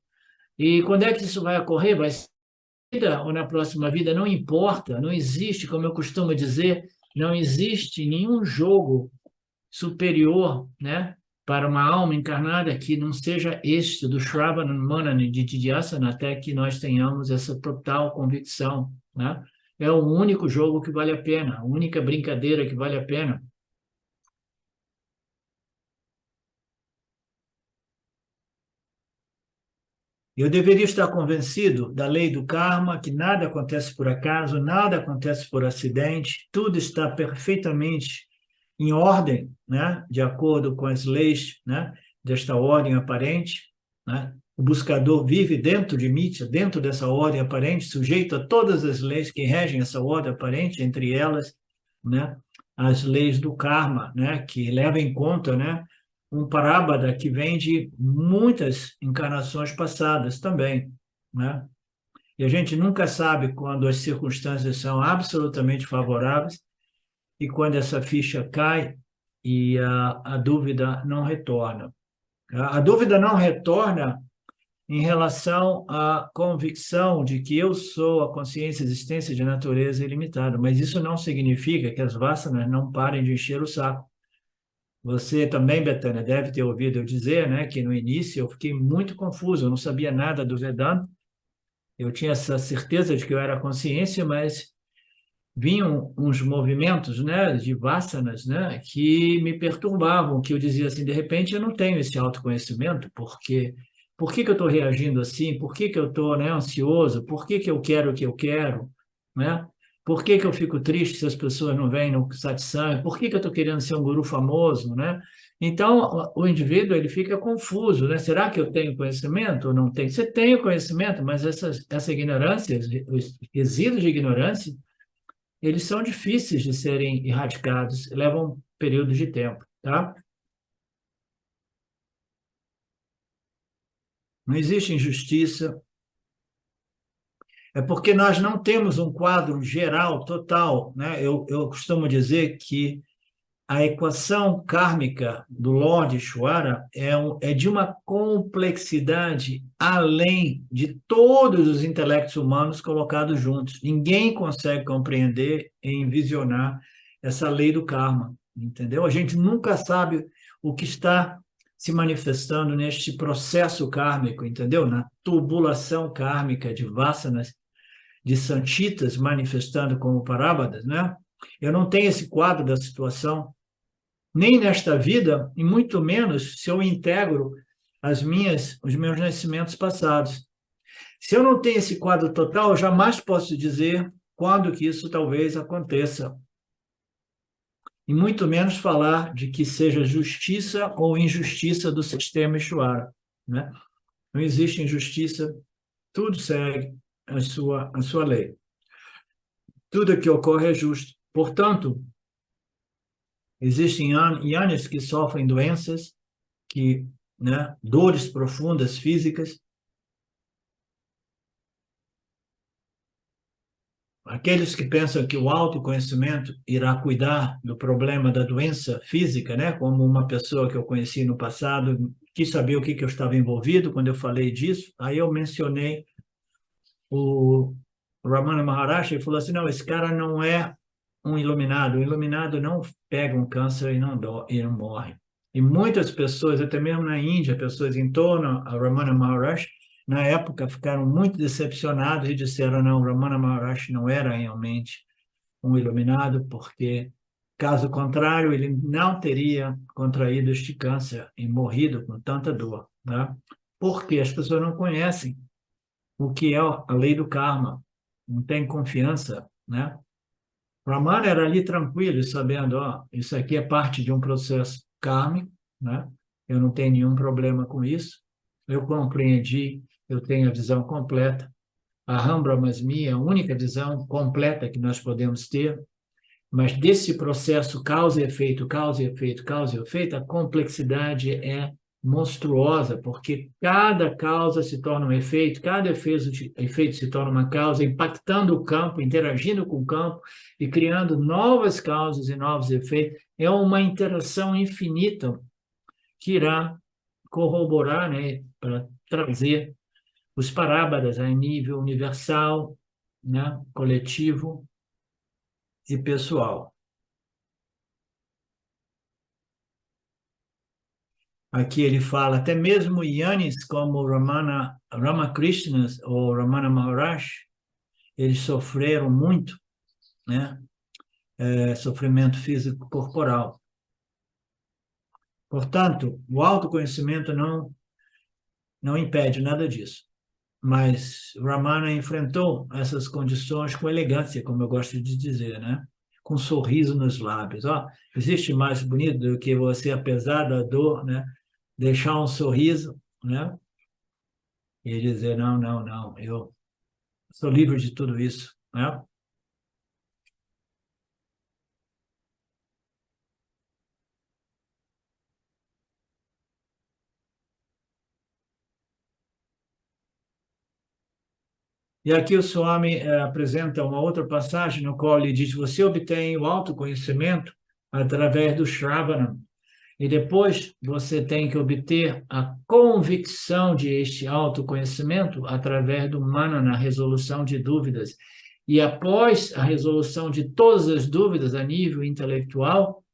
E quando é que isso vai ocorrer? Vai ser na vida ou na próxima vida? Não importa, não existe, como eu costumo dizer, não existe nenhum jogo superior, né, para uma alma encarnada que não seja este do Shravana Manani de Tidyasana, até que nós tenhamos essa total convicção, né? É o único jogo que vale a pena, a única brincadeira que vale a pena. Eu deveria estar convencido da lei do karma, que nada acontece por acaso, nada acontece por acidente, tudo está perfeitamente em ordem, né, de acordo com as leis, né, desta ordem aparente, né? O buscador vive dentro de Mitya, dentro dessa ordem aparente, sujeito a todas as leis que regem essa ordem aparente, entre elas, né, as leis do karma, né, que levam em conta, né, um parábada que vem de muitas encarnações passadas também, né? E a gente nunca sabe quando as circunstâncias são absolutamente favoráveis e quando essa ficha cai e a dúvida não retorna. A dúvida não retorna em relação à convicção de que eu sou a consciência, existência de natureza ilimitada, mas isso não significa que as vasanas não parem de encher o saco. Você também, Betânia, deve ter ouvido eu dizer, né, que no início eu fiquei muito confuso, eu não sabia nada do Vedanta, eu tinha essa certeza de que eu era consciência, mas vinham uns movimentos, né, de vasanas, né, que me perturbavam, que eu dizia assim, de repente eu não tenho esse autoconhecimento, porque por que que eu estou reagindo assim? Por que que eu estou, né, ansioso? Por que que eu quero o que eu quero? Né? Por que que eu fico triste se as pessoas não vêm no satsang? Por que que eu estou querendo ser um guru famoso, né? Então, o indivíduo ele fica confuso, né? Será que eu tenho conhecimento ou não tenho? Você tem o conhecimento, mas essa ignorância, os resíduos de ignorância, eles são difíceis de serem erradicados, levam períodos de tempo, tá? Não existe injustiça, é porque nós não temos um quadro geral, total, né? Eu costumo dizer que a equação kármica do Lord Ishvara é de uma complexidade além de todos os intelectos humanos colocados juntos. Ninguém consegue compreender e envisionar essa lei do karma, entendeu? A gente nunca sabe o que está se manifestando neste processo kármico, entendeu? Na tubulação kármica de vasanas, de sanchitas manifestando como parábadas, né? Eu não tenho esse quadro da situação nem nesta vida, e muito menos se eu integro os meus nascimentos passados. Se eu não tenho esse quadro total, eu jamais posso dizer quando que isso talvez aconteça. E muito menos falar de que seja justiça ou injustiça do sistema Ishvara, né? Não existe injustiça, tudo segue a sua lei. Tudo que ocorre é justo. Portanto, existem yanis que sofrem doenças, né, dores profundas físicas. Aqueles que pensam que o autoconhecimento irá cuidar do problema da doença física, né, como uma pessoa que eu conheci no passado, quis saber o que eu estava envolvido quando eu falei disso, aí eu mencionei o Ramana Maharshi e falou assim, não, esse cara não é um iluminado. O iluminado não pega um câncer e não morre. E muitas pessoas, até mesmo na Índia, pessoas em torno a Ramana Maharshi, na época ficaram muito decepcionados e disseram, não, Ramana Maharshi não era realmente um iluminado, porque, caso contrário, ele não teria contraído este câncer e morrido com tanta dor. Né? Porque as pessoas não conhecem o que é a lei do karma, não tem confiança, né? Ramana era ali tranquilo, sabendo, ó, isso aqui é parte de um processo kármico, né? Eu não tenho nenhum problema com isso. Eu compreendi, eu tenho a visão completa. A Aham Brahmasmi é a única visão completa que nós podemos ter, mas desse processo causa e efeito, causa e efeito, causa e efeito, a complexidade é monstruosa, porque cada causa se torna um efeito, cada efeito se torna uma causa, impactando o campo, interagindo com o campo e criando novas causas e novos efeitos. É uma interação infinita que irá corroborar, né, para trazer os parábadas a nível universal, né, coletivo e pessoal. Aqui ele fala, até mesmo Yanis como Ramakrishna ou Ramana Maharaj, eles sofreram muito, né? Sofrimento físico corporal. Portanto, o autoconhecimento não impede nada disso. Mas Ramana enfrentou essas condições com elegância, como eu gosto de dizer, né? Com um sorriso nos lábios. Ó, existe mais bonito do que você, apesar da dor, né? Deixar um sorriso, né? E dizer, não, não, não, eu sou livre de tudo isso, né? E aqui o Swami apresenta uma outra passagem no qual ele diz, você obtém o autoconhecimento através do Shravana, e depois você tem que obter a convicção de este autoconhecimento através do Manana, resolução de dúvidas. E após a resolução de todas as dúvidas a nível intelectual,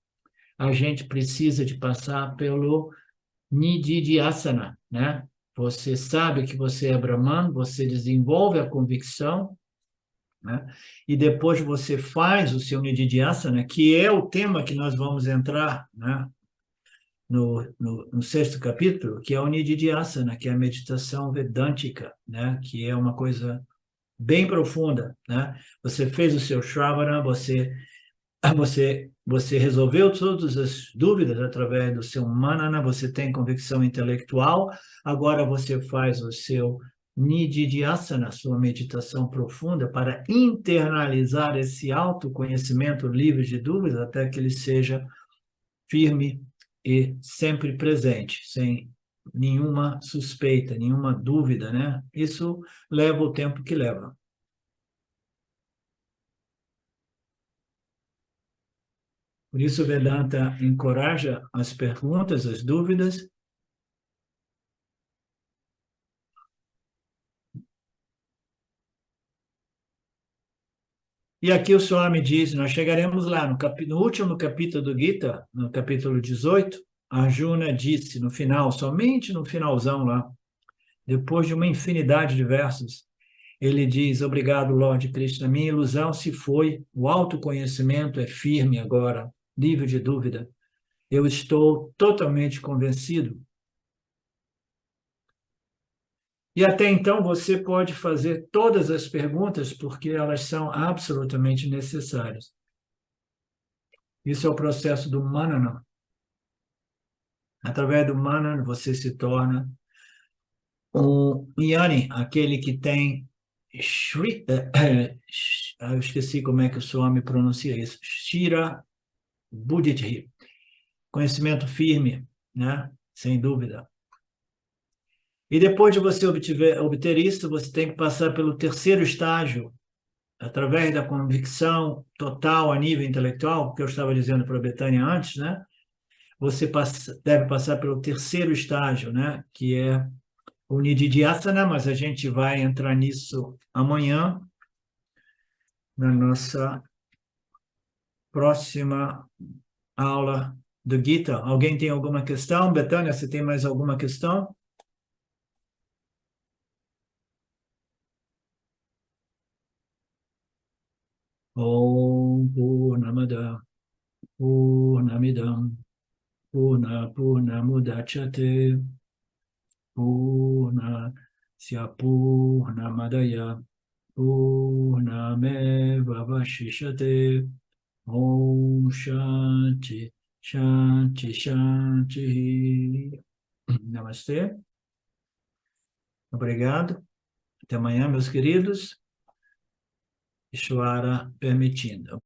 a gente precisa de passar pelo Nididhyasana, né? Você sabe que você é Brahman, você desenvolve a convicção, né? E depois você faz o seu Nididhyasana, que é o tema que nós vamos entrar, né? No sexto capítulo, que é o Nididhyasana, que é a meditação vedântica, né? Que é uma coisa bem profunda, né? Você fez o seu Shravana, você resolveu todas as dúvidas através do seu manana, você tem convicção intelectual, agora você faz o seu nididhyasana, sua meditação profunda, para internalizar esse autoconhecimento livre de dúvidas até que ele seja firme e sempre presente, sem nenhuma suspeita, nenhuma dúvida, né? Isso leva o tempo que leva. Por isso, o Vedanta encoraja as perguntas, as dúvidas. E aqui o Swami diz, nós chegaremos lá, no último capítulo do Gita, no capítulo 18, Arjuna disse no final, somente no finalzão lá, depois de uma infinidade de versos, ele diz, obrigado, Lorde Krishna, minha ilusão se foi, o autoconhecimento é firme agora, livre de dúvida. Eu estou totalmente convencido. E até então você pode fazer todas as perguntas, porque elas são absolutamente necessárias. Isso é o processo do manana. Através do manana, você se torna um jnani, aquele que tem eu esqueci como é que o Swami pronuncia isso, Shira Buddhiti, conhecimento firme, né? Sem dúvida. E depois de você obter isso, você tem que passar pelo terceiro estágio, através da convicção total a nível intelectual, que eu estava dizendo para a Betânia antes, né? Você deve passar pelo terceiro estágio, né? Que é o Nididhyasana, mas a gente vai entrar nisso amanhã, na nossa próxima aula do Gita. Alguém tem alguma questão? Betânia, você tem mais alguma questão? Om Purnamada Purnamidam Purnamudachyate Purnasya Purnamadaya Purnameva Vashishyate. Om Shanti, Shanti, Shanti. Namastê. Obrigado. Até amanhã, meus queridos. Ishvara permitindo.